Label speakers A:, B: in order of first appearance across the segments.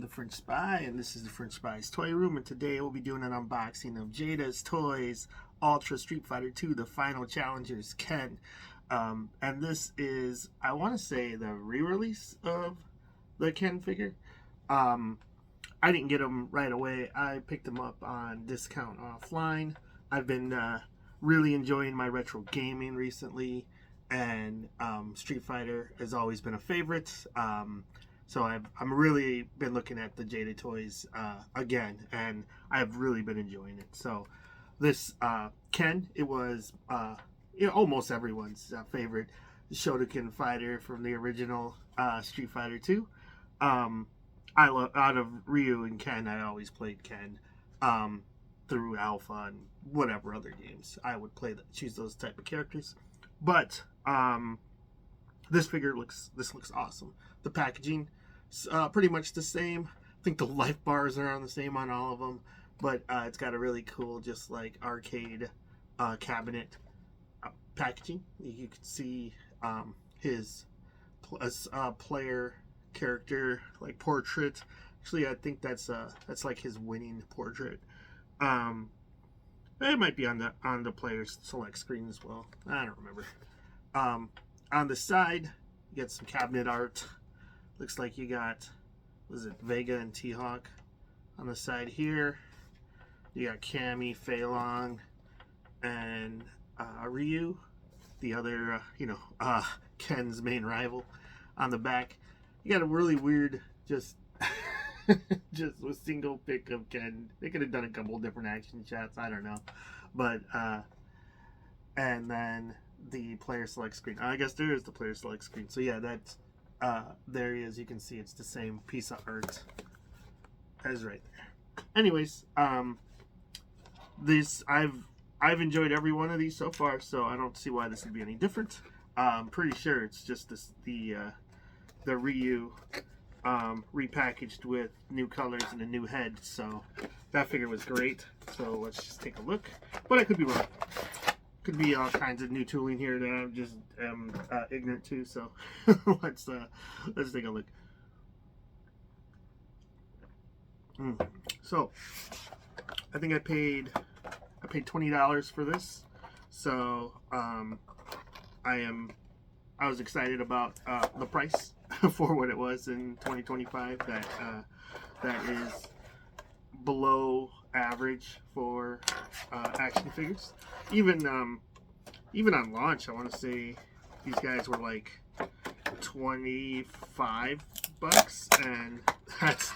A: The French Spy, and this is the French Spy's Toy Room, and today we'll be doing an unboxing of Jada's Toys Ultra Street Fighter 2, the final challengers, Ken. And this is, I want to say, the re-release of the Ken figure. I didn't get them right away. I picked them up on discount offline. I've been really enjoying my retro gaming recently, and Street Fighter has always been a favorite. So I'm really been looking at the Jada Toys again, and I've really been enjoying it. So this Ken, it was almost everyone's favorite Shotokan fighter from the original Street Fighter 2. I love, out of Ryu and Ken, I always played Ken through Alpha and whatever other games. I would choose those type of characters. But this looks awesome. The packaging is pretty much the same. I think the life bars are on the same on all of them, but it's got a really cool, just like arcade cabinet packaging. You can see his player character like portrait. Actually, I think that's like his winning portrait. It might be on the player's select screen as well. I don't remember. On the side, you get some cabinet art. Looks like you got, was it Vega and T-Hawk on the side here. You got Cammy, Fei Long, and Ryu, the other, Ken's main rival, on the back. You got a really weird, just just a single pic of Ken. They could have done a couple different action shots. I don't know, but and then the player select screen. I guess there is the player select screen. So yeah, that's there he is. You can see it's the same piece of art as right there. Anyways, this I've enjoyed every one of these so far, so I don't see why this would be any different. I'm pretty sure it's just the Ryu repackaged with new colors and a new head. So that figure was great. So let's just take a look. But I could be wrong. Could be all kinds of new tooling here that I'm just ignorant to. So let's take a look. So I think I paid $20 for this. So I was excited about the price for what it was in 2025. That is below average for action figures. Even on launch, I want to say these guys were like $25, and that's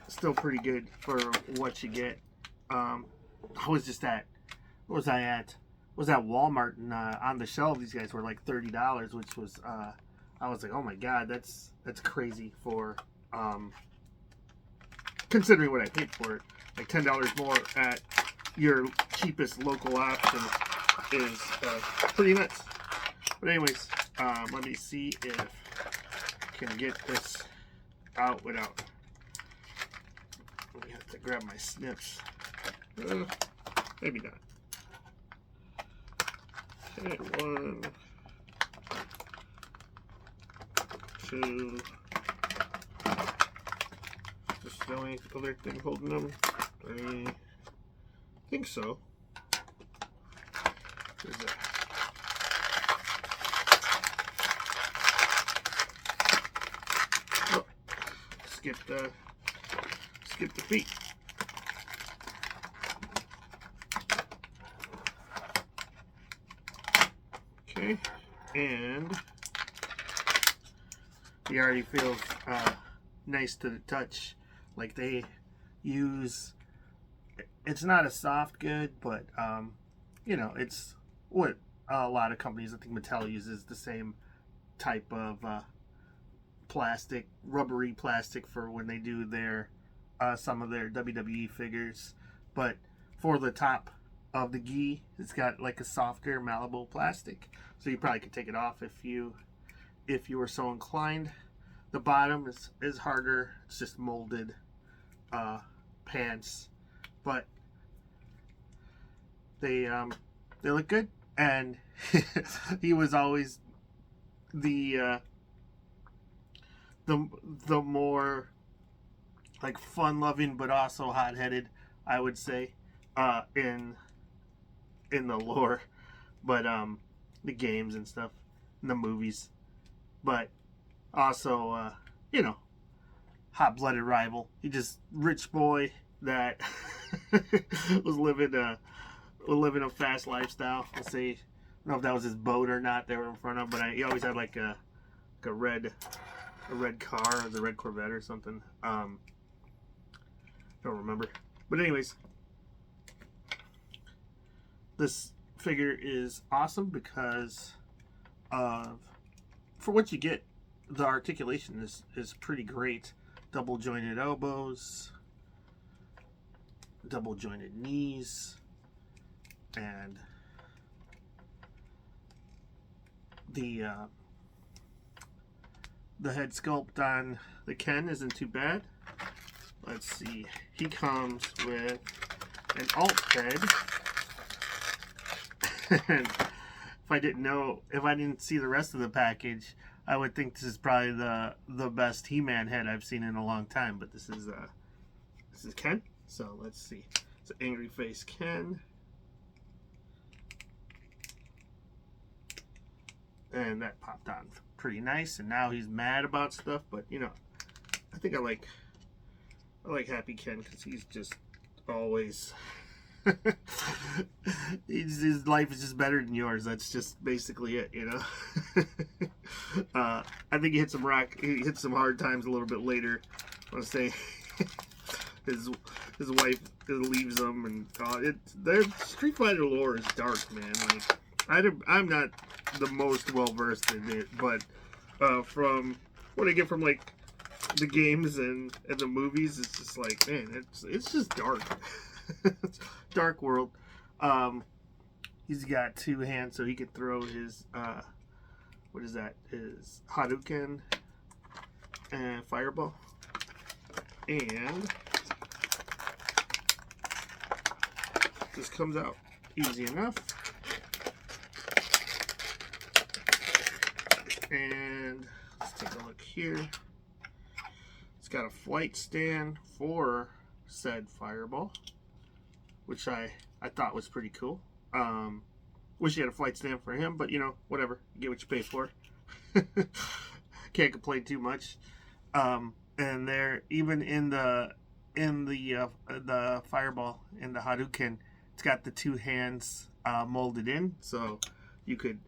A: still pretty good for what you get. I was just at, what was I at? Was at Walmart, and on the shelf these guys were like $30, which was I was like, oh my god, that's crazy for considering what I paid for it. Like $10 more at your cheapest local option is pretty nuts. But anyways, let me see if I can get this out without. I have to grab my snips. Maybe not. Okay, 1, 2. Just the only other thing holding them. 3. I think so. There's that. Oh, skip the feet. Okay, and he already feels nice to the touch. Like they use, it's not a soft good, but it's what a lot of companies, I think Mattel uses the same type of plastic, rubbery plastic for when they do their some of their WWE figures. But for the top of the gi, it's got like a softer, malleable plastic, so you probably could take it off if you were so inclined. The bottom is harder. It's just molded pants, but they look good. And he was always the the more like fun-loving but also hot-headed, I would say, in the lore, but the games and stuff, and the movies, but also hot-blooded rival. He just rich boy that was living a fast lifestyle. Let's say, I don't know if that was his boat or not they were in front of, but he always had like a red car, the red Corvette or something. Don't remember. But anyways, this figure is awesome because of, for what you get, the articulation is pretty great. Double jointed elbows, double jointed knees, and the head sculpt on the Ken isn't too bad. Let's see, he comes with an alt head. And if I didn't see the rest of the package, I would think this is probably the best He-Man head I've seen in a long time. But this is Ken. So let's see. It's an angry face Ken. And that popped on pretty nice. And now he's mad about stuff. But I think I like Happy Ken because he's just always his life is just better than yours. That's just basically it, I think he hit some hard times a little bit later. I want to say his wife leaves him, and their Street Fighter lore is dark, man. Like I'm not the most well versed in it, but from what I get from like the games and the movies, it's just like, man, it's just dark. Dark world. He's got two hands, so he can throw his what is that? His Hadouken and Fireball. And this comes out easy enough. And let's take a look here. It's got a flight stand for said Fireball, which I thought was pretty cool. Wish you had a flight stand for him, but whatever. You get what you pay for. Can't complain too much. And there, even in the Fireball, in the Hadouken, it's got the two hands molded in, so you could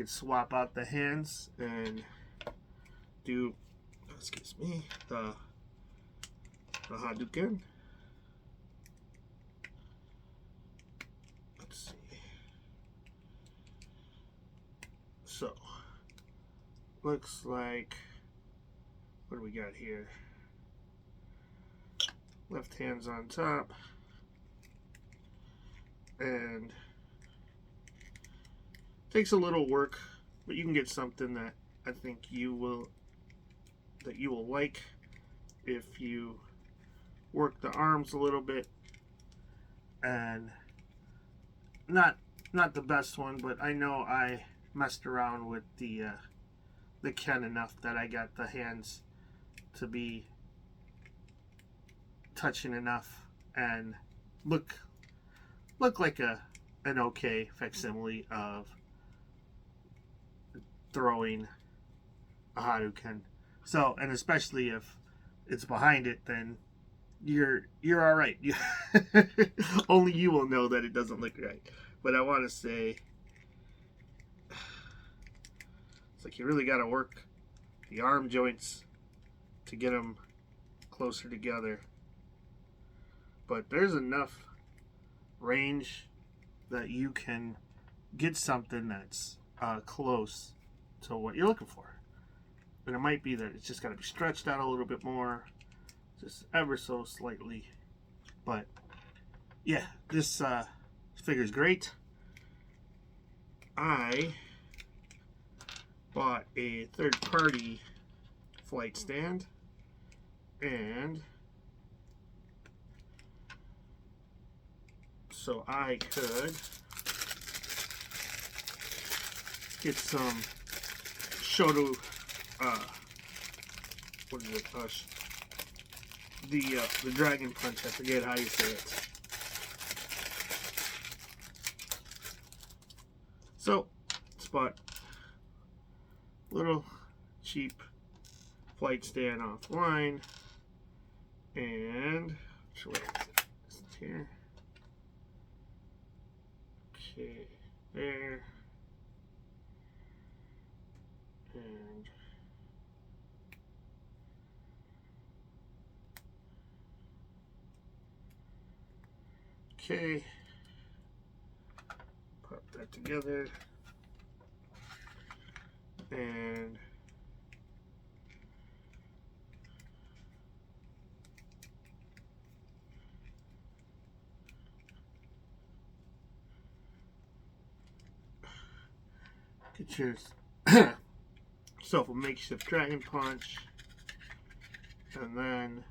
A: swap out the hands and do, excuse me, the Hadouken. Let's see. So, looks like, what do we got here? Left hand's on top, and takes a little work, but you can get something that I think you will like if you work the arms a little bit. And not the best one, but I know I messed around with the Ken enough that I got the hands to be touching enough and look like an okay facsimile of throwing a Hadouken. So, and especially if it's behind it, then you're all right. Only you will know that it doesn't look right. But I want to say, it's like you really got to work the arm joints to get them closer together. But there's enough range that you can get something that's close to what you're looking for. And it might be that it's just got to be stretched out a little bit more, just ever so slightly. But yeah, this figure is great. I bought a third-party flight stand, and so I could get some Shoto what is it? The Dragon Punch. I forget how you say it. So, spot little cheap flight stand offline, and which way is it? Here. Okay, there, and okay, pop that together, and get yourself a makeshift Dragon Punch, and then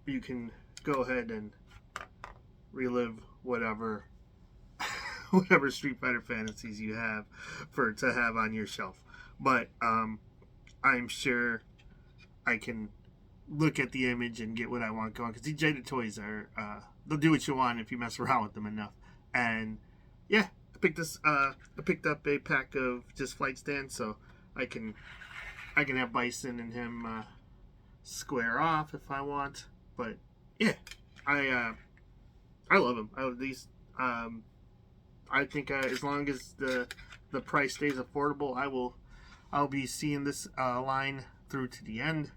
A: you can go ahead and relive whatever whatever Street Fighter fantasies you have to have on your shelf. But I'm sure I can look at the image and get what I want going, because these Jada Toys are they'll do what you want if you mess around with them enough. And yeah, I picked up a pack of just flight stands, so I can have Bison and him square off if I want. But yeah, I love them. I think as long as the price stays affordable, I'll be seeing this line through to the end.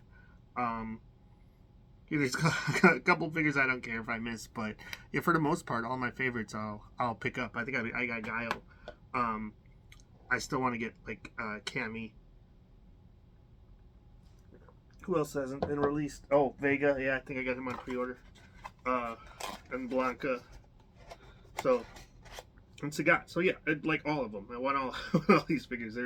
A: There's a couple figures I don't care if I miss, but yeah, for the most part, all my favorites I'll pick up. I think I got Guile. I still want to get like Cammy. Who else hasn't been released? Oh, Vega. Yeah, I think I got him on pre-order. And Blanca. So, and Sagat. So yeah, like all of them. I want all these figures.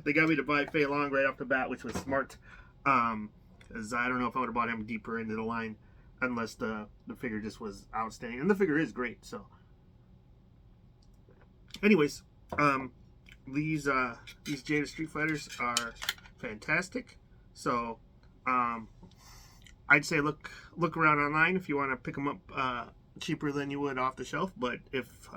A: They got me to buy Fei Long right off the bat, which was smart. As I don't know if I would have bought him deeper into the line, unless the figure just was outstanding. And the figure is great. So, anyways, these Jada Street Fighters are fantastic. So, I'd say look around online if you want to pick them up cheaper than you would off the shelf. But if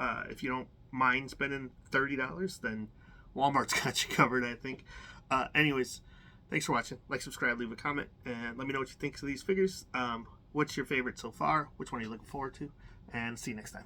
A: you don't mind spending $30, then Walmart's got you covered, I think. Anyways, thanks for watching. Like, subscribe, leave a comment, and let me know what you think of these figures. What's your favorite so far? Which one are you looking forward to? And see you next time.